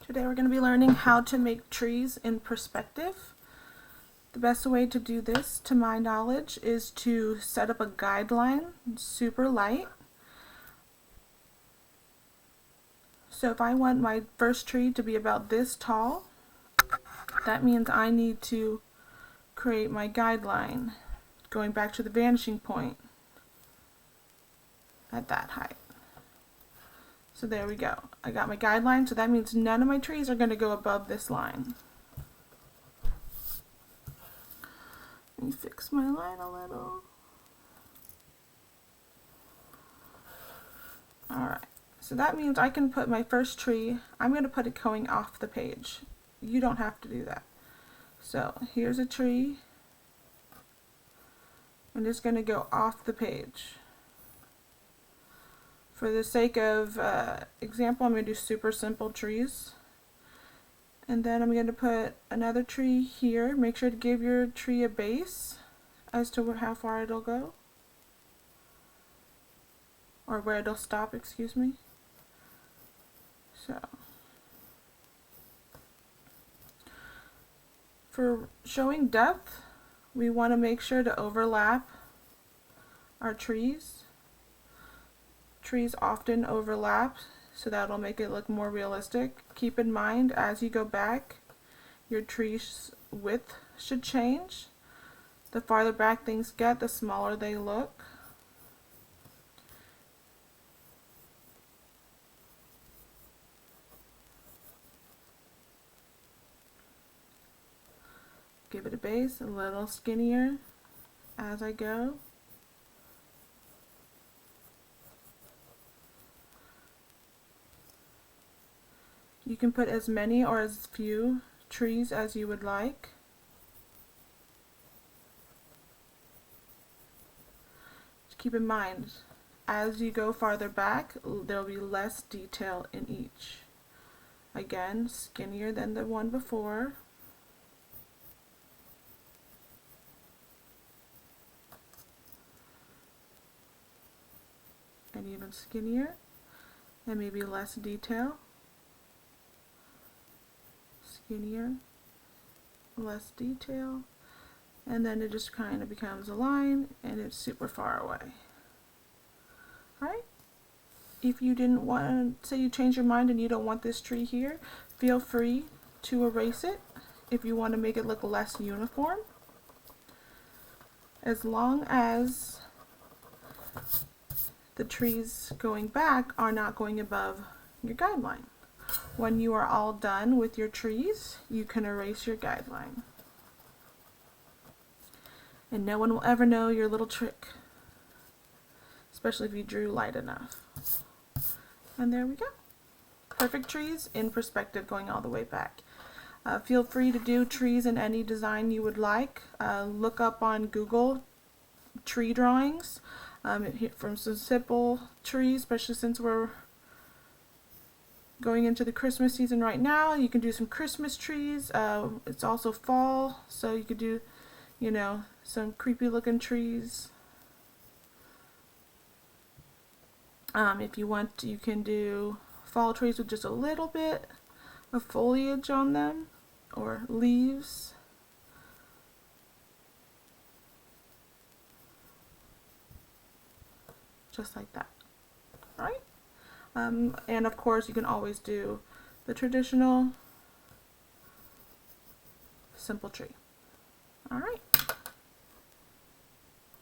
Today we're going to be learning how to make trees in perspective. The best way to do this, to my knowledge, is to set up a guideline, super light. So if I want my first tree to be about this tall, that means I need to create my guideline, going back to the vanishing point at that height. So there we go. I got my guideline, so that means none of my trees are going to go above this line. Let me fix my line a little. Alright, so that means I can put my first tree, I'm going to put it going off the page. You don't have to do that. So here's a tree. I'm just going to go off the page. For the sake of example, I'm going to do super simple trees. And then I'm going to put another tree here. Make sure to give your tree a base as to how far it'll go. Or where it'll stop, excuse me. So, for showing depth, we want to make sure to overlap our trees. Trees often overlap, so that'll make it look more realistic. Keep in mind, as you go back, your tree's width should change. The farther back things get, the smaller they look. Give it a base, a little skinnier as I go. You can put as many or as few trees as you would like. Just keep in mind, as you go farther back, there will be less detail in each. Again, skinnier than the one before. And even skinnier, and maybe less detail. Skinnier, less detail, and then it just kind of becomes a line and it's super far away. Alright, if you didn't want, say you change your mind and you don't want this tree here, feel free to erase it if you want to make it look less uniform, as long as the trees going back are not going above your guideline. When you are all done with your trees, you can erase your guideline. And no one will ever know your little trick, especially if you drew light enough. And there we go. Perfect trees in perspective going all the way back. Feel free to do trees in any design you would like. Look up on Google tree drawings from some simple trees, especially since we're going into the Christmas season right now. You can do some Christmas trees. It's also fall, so you could do, you know, some creepy looking trees. If you want, you can do fall trees with just a little bit of foliage on them, or leaves. Just like that. Alright? And of course, you can always do the traditional simple tree. Alright.